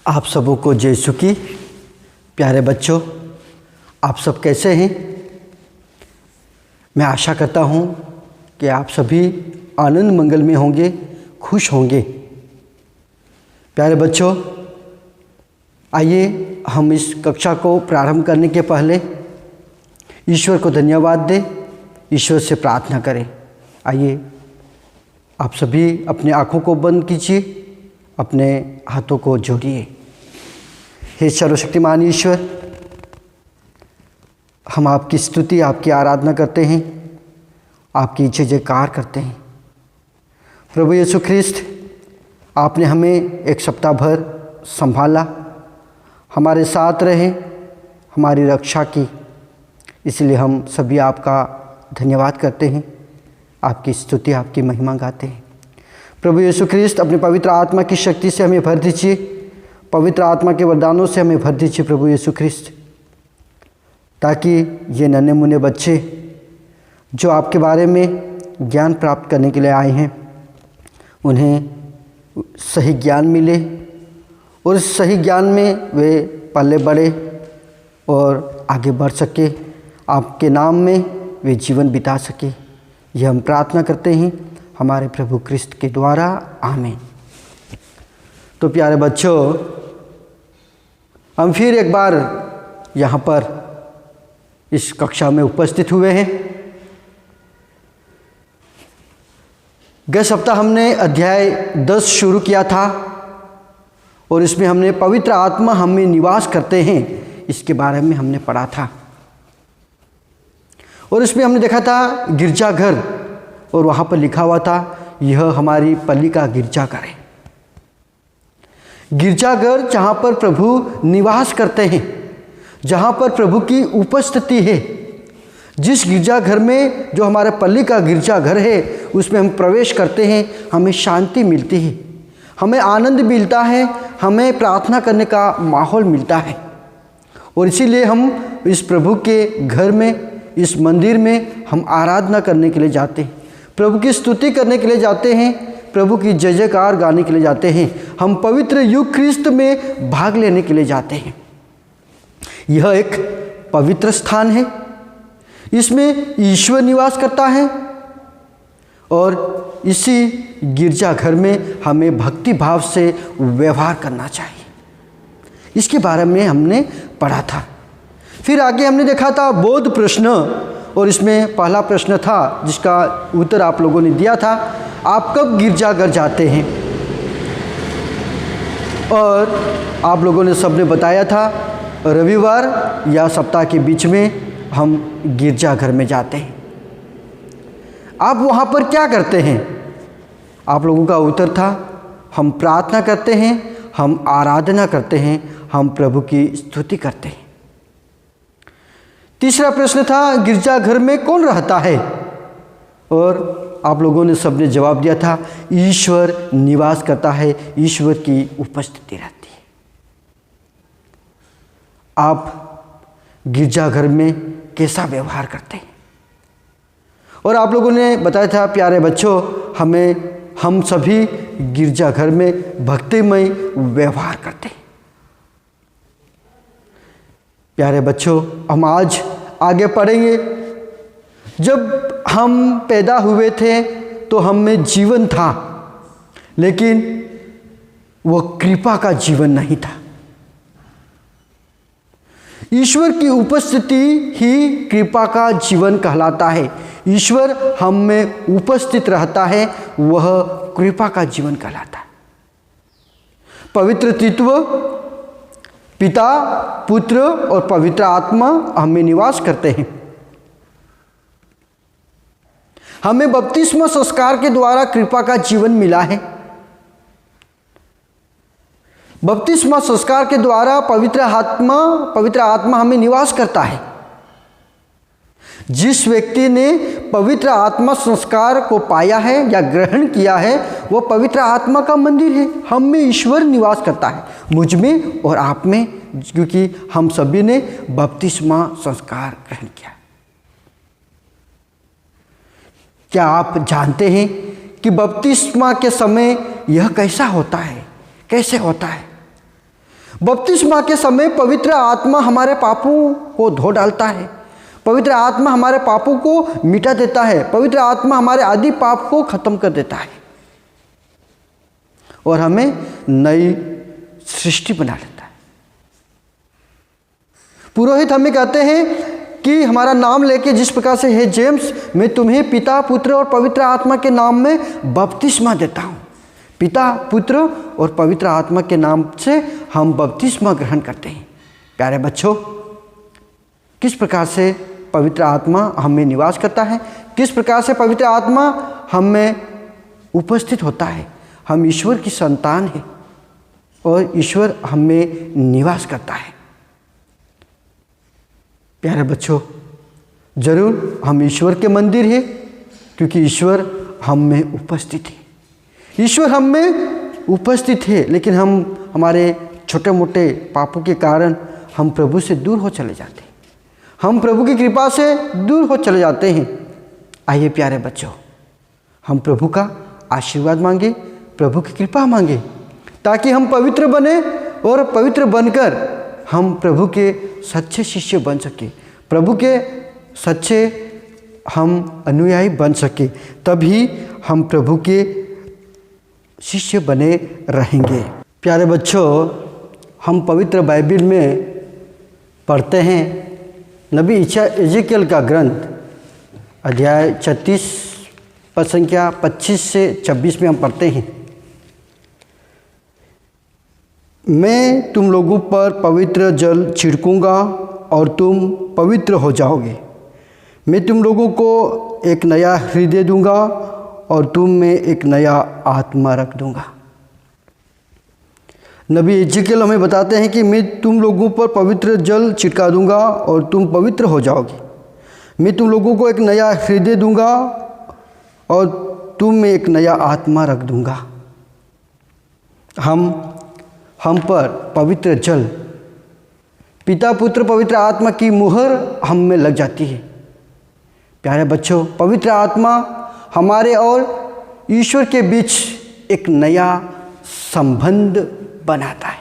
आप सबों को जय यीशु की। प्यारे बच्चों, आप सब कैसे हैं? मैं आशा करता हूं कि आप सभी आनंद मंगल में होंगे, खुश होंगे। प्यारे बच्चों, आइए हम इस कक्षा को प्रारंभ करने के पहले ईश्वर को धन्यवाद दें, ईश्वर से प्रार्थना करें। आइए आप सभी अपनी आँखों को बंद कीजिए, अपने हाथों को जोड़िए। हे सर्वशक्तिमान ईश्वर, हम आपकी स्तुति, आपकी आराधना करते हैं, आपकी जय जयकार करते हैं। प्रभु यीशु ख्रिस्त, आपने हमें एक सप्ताह भर संभाला, हमारे साथ रहे, हमारी रक्षा की, इसलिए हम सभी आपका धन्यवाद करते हैं, आपकी स्तुति, आपकी महिमा गाते हैं। प्रभु यीशु ख्रिस्त, अपने पवित्र आत्मा की शक्ति से हमें भर दीजिए, पवित्र आत्मा के वरदानों से हमें भर दीजिए प्रभु यीशु ख्रिस्त, ताकि ये नन्हे मुन्ने बच्चे जो आपके बारे में ज्ञान प्राप्त करने के लिए आए हैं, उन्हें सही ज्ञान मिले और इस सही ज्ञान में वे पले बढ़े और आगे बढ़ सके, आपके नाम में वे जीवन बिता सके। यह हम प्रार्थना करते हैं हमारे प्रभु क्रिस्त के द्वारा, आमीन। तो प्यारे बच्चों, हम फिर एक बार यहाँ पर इस कक्षा में उपस्थित हुए हैं। गए सप्ताह हमने अध्याय 10 शुरू किया था और इसमें हमने पवित्र आत्मा हम में निवास करते हैं, इसके बारे में हमने पढ़ा था। और इसमें हमने देखा था गिरजाघर, और वहाँ पर लिखा हुआ था यह हमारी पल्ली का गिरजाघर है। गिरजाघर जहाँ पर प्रभु निवास करते हैं, जहाँ पर प्रभु की उपस्थिति है। जिस गिरजाघर में, जो हमारे पल्ली का गिरजाघर है, उसमें हम प्रवेश करते हैं, हमें शांति मिलती है, हमें आनंद मिलता है, हमें प्रार्थना करने का माहौल मिलता है। और इसीलिए हम इस प्रभु के घर में, इस मंदिर में हम आराधना करने के लिए जाते हैं, प्रभु की स्तुति करने के लिए जाते हैं, प्रभु की जय जयकार गाने के लिए जाते हैं, हम पवित्र युग ख्रिस्त में भाग लेने के लिए जाते हैं। यह एक पवित्र स्थान है, इसमें ईश्वर निवास करता है और इसी गिरजाघर में हमें भक्ति भाव से व्यवहार करना चाहिए। इसके बारे में हमने पढ़ा था। फिर आगे हमने देखा था बोध प्रश्न, और इसमें पहला प्रश्न था जिसका उत्तर आप लोगों ने दिया था, आप कब गिरजाघर जाते हैं? और आप लोगों ने सबने बताया था रविवार या सप्ताह के बीच में हम गिरजाघर में जाते हैं। आप वहाँ पर क्या करते हैं? आप लोगों का उत्तर था हम प्रार्थना करते हैं, हम आराधना करते हैं, हम प्रभु की स्तुति करते हैं। तीसरा प्रश्न था गिरजाघर में कौन रहता है? और आप लोगों ने सबने जवाब दिया था ईश्वर निवास करता है, ईश्वर की उपस्थिति रहती है। आप गिरजाघर में कैसा व्यवहार करते हैं? और आप लोगों ने बताया था प्यारे बच्चों, हम सभी गिरजाघर में भक्तिमय व्यवहार करते हैं। प्यारे बच्चों, हम आज आगे पढ़ेंगे। जब हम पैदा हुए थे तो हम में जीवन था, लेकिन वह कृपा का जीवन नहीं था। ईश्वर की उपस्थिति ही कृपा का जीवन कहलाता है। ईश्वर हम में उपस्थित रहता है, वह कृपा का जीवन कहलाता है। पवित्र तत्व पिता, पुत्र और पवित्र आत्मा हमें निवास करते हैं। हमें बपतिस्मा संस्कार के द्वारा कृपा का जीवन मिला है। बपतिस्मा संस्कार के द्वारा पवित्र आत्मा हमें निवास करता है। जिस व्यक्ति ने पवित्र आत्मा संस्कार को पाया है या ग्रहण किया है, वह पवित्र आत्मा का मंदिर है। हम में ईश्वर निवास करता है, मुझ में और आप में, क्योंकि हम सभी ने बपतिस्मा संस्कार ग्रहण किया। क्या आप जानते हैं कि बपतिस्मा के समय यह कैसा होता है, कैसे होता है? बपतिस्मा के समय पवित्र आत्मा हमारे पापों को धो डालता है, पवित्र आत्मा हमारे पापों को मिटा देता है, पवित्र आत्मा हमारे आदि पाप को खत्म कर देता है और हमें नई सृष्टि बना देता है। पुरोहित हमें कहते हैं कि हमारा नाम लेके जिस प्रकार से, हे जेम्स, मैं तुम्हें पिता, पुत्र और पवित्र आत्मा के नाम में बपतिस्मा देता हूँ। पिता, पुत्र और पवित्र आत्मा के नाम से हम बपतिस्मा ग्रहण करते हैं। प्यारे बच्चों, किस प्रकार से पवित्र आत्मा हम में निवास करता है, किस प्रकार से पवित्र आत्मा हम में उपस्थित होता है। हम ईश्वर की संतान हैं और ईश्वर हम में निवास करता है। प्यारे बच्चों, जरूर हम ईश्वर के मंदिर हैं, क्योंकि ईश्वर हम में उपस्थित है। ईश्वर हम में उपस्थित है, लेकिन हम हमारे छोटे मोटे पापों के कारण हम प्रभु से दूर हो चले जाते हैं, हम प्रभु की कृपा से दूर हो चले जाते हैं। आइए प्यारे बच्चों, हम प्रभु का आशीर्वाद मांगे, प्रभु की कृपा मांगे, ताकि हम पवित्र बने और पवित्र बनकर हम प्रभु के सच्चे शिष्य बन सके, प्रभु के सच्चे हम अनुयायी बन सके। तभी हम प्रभु के शिष्य बने रहेंगे। प्यारे बच्चों, हम पवित्र बाइबिल में पढ़ते हैं नबी एजेकियल का ग्रंथ अध्याय 36 पद संख्या 25 से 26 में हम पढ़ते हैं, मैं तुम लोगों पर पवित्र जल छिड़कूंगा और तुम पवित्र हो जाओगे। मैं तुम लोगों को एक नया हृदय दूंगा और तुम में एक नया आत्मा रख दूंगा। नबी एजेकियल हमें बताते हैं कि मैं तुम लोगों पर पवित्र जल छिड़का दूंगा और तुम पवित्र हो जाओगे। मैं तुम लोगों को एक नया हृदय दूंगा और तुम में एक नया आत्मा रख दूंगा। हम पर पवित्र जल, पिता, पुत्र, पवित्र आत्मा की मुहर हम में लग जाती है। प्यारे बच्चों, पवित्र आत्मा हमारे और ईश्वर के बीच एक नया संबंध बनाता है।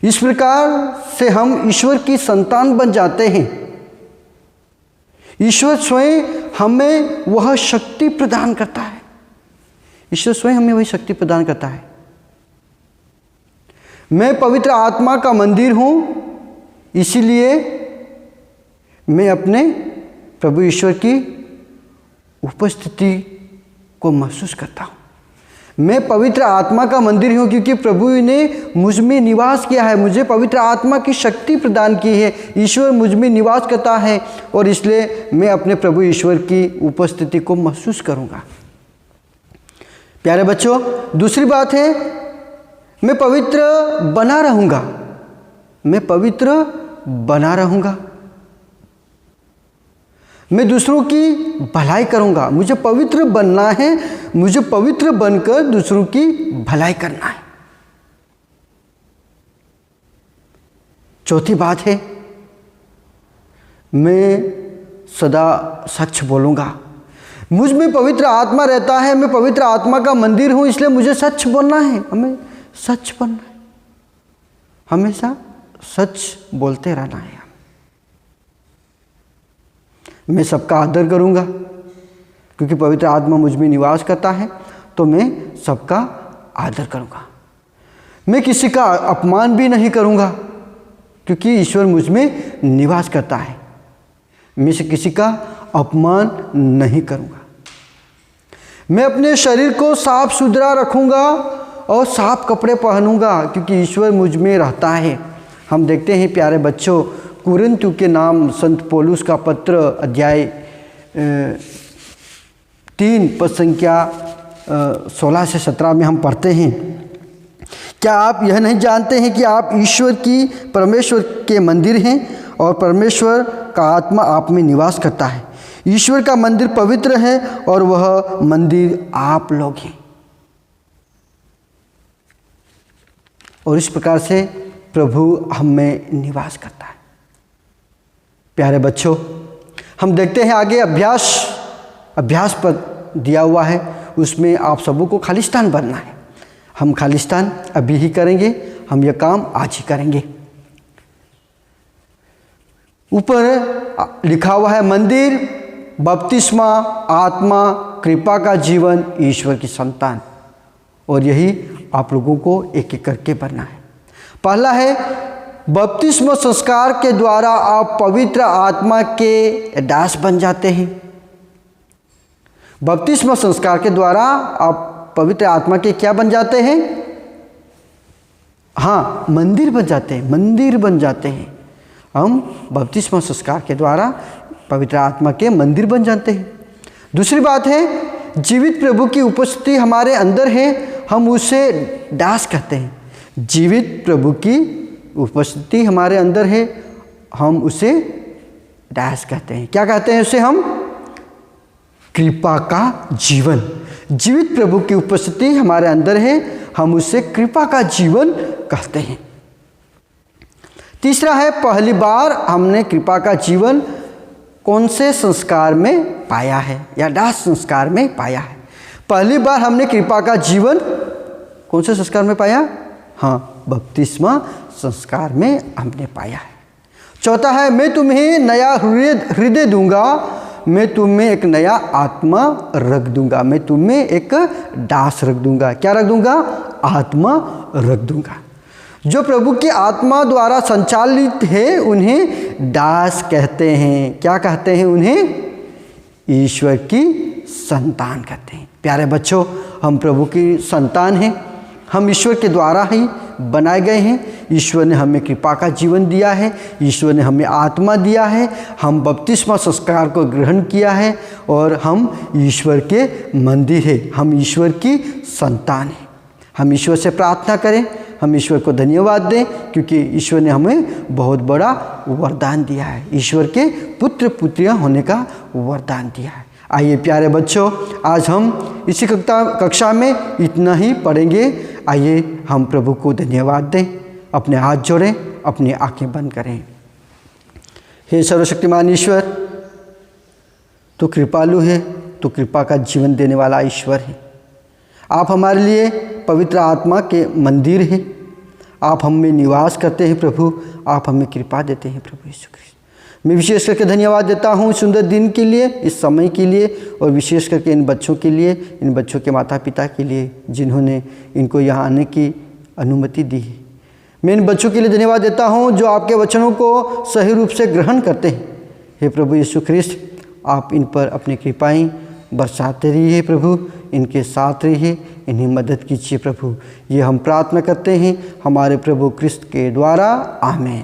इस प्रकार से हम ईश्वर की संतान बन जाते हैं। ईश्वर स्वयं हमें वह शक्ति प्रदान करता है, ईश्वर स्वयं हमें वही शक्ति प्रदान करता है। मैं पवित्र आत्मा का मंदिर हूँ, इसीलिए मैं अपने प्रभु ईश्वर की उपस्थिति को महसूस करता हूँ। मैं पवित्र आत्मा का मंदिर हूँ क्योंकि प्रभु ने मुझ में निवास किया है, मुझे पवित्र आत्मा की शक्ति प्रदान की है। ईश्वर मुझ में निवास करता है और इसलिए मैं अपने प्रभु ईश्वर की उपस्थिति को महसूस करूँगा। प्यारे बच्चों, दूसरी बात है, मैं पवित्र बना रहूँगा, मैं पवित्र बना रहूँगा। मैं दूसरों की भलाई करूँगा। मुझे पवित्र बनना है, मुझे पवित्र बनकर दूसरों की भलाई करना है। चौथी बात है, मैं सदा सच बोलूँगा। मुझ में पवित्र आत्मा रहता है, मैं पवित्र आत्मा का मंदिर हूँ, इसलिए मुझे सच बोलना है, हमें सच बोलना है, हमेशा सच बोलते रहना है। मैं सबका आदर करूँगा क्योंकि पवित्र आत्मा मुझ में निवास करता है, तो मैं सबका आदर करूँगा। मैं किसी का अपमान भी नहीं करूँगा क्योंकि ईश्वर मुझ में निवास करता है। मैं से किसी का अपमान नहीं करूँगा। मैं अपने शरीर को साफ सुथरा रखूँगा और साफ कपड़े पहनूँगा क्योंकि ईश्वर मुझ में रहता है। हम देखते हैं प्यारे बच्चों, कुरिन्थ के नाम संत पौलुस का पत्र अध्याय 3 पद संख्या 16 से 17 में हम पढ़ते हैं, क्या आप यह नहीं जानते हैं कि आप ईश्वर की परमेश्वर के मंदिर हैं और परमेश्वर का आत्मा आप में निवास करता है। ईश्वर का मंदिर पवित्र है और वह मंदिर आप लोग हैं। और इस प्रकार से प्रभु हम में निवास करता है। प्यारे बच्चों, हम देखते हैं आगे अभ्यास पर दिया हुआ है, उसमें आप सबों को खालिस्तान बनना है। हम खालिस्तान अभी ही करेंगे, हम यह काम आज ही करेंगे। ऊपर लिखा हुआ है मंदिर, बपतिस्मा, आत्मा, कृपा का जीवन, ईश्वर की संतान। और यही आप लोगों को एक एक करके बनना है। पहला है बपतिस्मा संस्कार के द्वारा आप पवित्र आत्मा के दास बन जाते हैं। बपतिस्मा संस्कार के द्वारा आप पवित्र आत्मा के क्या बन जाते हैं? हाँ, मंदिर बन जाते हैं, मंदिर बन जाते हैं। हम बपतिस्मा संस्कार के द्वारा पवित्र आत्मा के मंदिर बन जाते हैं। दूसरी बात है जीवित प्रभु की उपस्थिति हमारे अंदर है, हम उसे दास कहते हैं। जीवित प्रभु की उपस्थिति हमारे अंदर है, हम उसे दास कहते हैं। क्या कहते हैं उसे हम? कृपा का जीवन। जीवित प्रभु की उपस्थिति हमारे अंदर है, हम उसे कृपा का जीवन कहते हैं। तीसरा है पहली बार हमने कृपा का जीवन कौन से संस्कार में पाया है या दास संस्कार में पाया है। पहली बार हमने कृपा का जीवन कौन से संस्कार में पाया? हाँ, बपतिस्मा संस्कार में हमने पाया है। चौथा है मैं तुम्हें नया हृदय दूंगा, मैं तुम्हें एक नया आत्मा रख दूंगा, मैं तुम्हें एक दास रख दूंगा। क्या रख दूंगा? आत्मा रख दूंगा। जो प्रभु की आत्मा द्वारा संचालित है उन्हें दास कहते हैं। क्या कहते हैं उन्हें? ईश्वर की संतान कहते हैं। प्यारे बच्चों, हम प्रभु की संतान हैं, हम ईश्वर के द्वारा ही बनाए गए हैं। ईश्वर ने हमें कृपा का जीवन दिया है, ईश्वर ने हमें आत्मा दिया है, हम बपतिस्मा संस्कार को ग्रहण किया है और हम ईश्वर के मंदिर हैं, हम ईश्वर की संतान हैं। हम ईश्वर से प्रार्थना करें, हम ईश्वर को धन्यवाद दें क्योंकि ईश्वर ने हमें बहुत बड़ा वरदान दिया है, ईश्वर के पुत्र पुत्रियां होने का वरदान दिया है। आइए प्यारे बच्चों, आज हम इसी कक्षा में इतना ही पढ़ेंगे। आइए हम प्रभु को धन्यवाद दें, अपने हाथ जोड़ें, अपनी आंखें बंद करें। हे सर्वशक्तिमान ईश्वर, तो कृपालु है, तो कृपा का जीवन देने वाला ईश्वर है। आप हमारे लिए पवित्र आत्मा के मंदिर हैं, आप हम में निवास करते हैं प्रभु, आप हमें कृपा देते हैं प्रभु यीशु ख्रिस्त। मैं विशेष करके धन्यवाद देता हूँ सुंदर दिन के लिए, इस समय के लिए, और विशेष करके इन बच्चों के लिए, इन बच्चों के माता पिता के लिए जिन्होंने इनको यहाँ आने की अनुमति दी है। मैं इन बच्चों के लिए धन्यवाद देता हूँ जो आपके वचनों को सही रूप से ग्रहण करते हैं। हे प्रभु यीशु ख्रिस्त, आप इन पर अपनी कृपाएँ बरसाते रहिए प्रभु, इनके साथ रहिए, इन्हें मदद कीजिए प्रभु। ये हम प्रार्थना करते हैं हमारे प्रभु क्रिस्त के द्वारा, आमीन।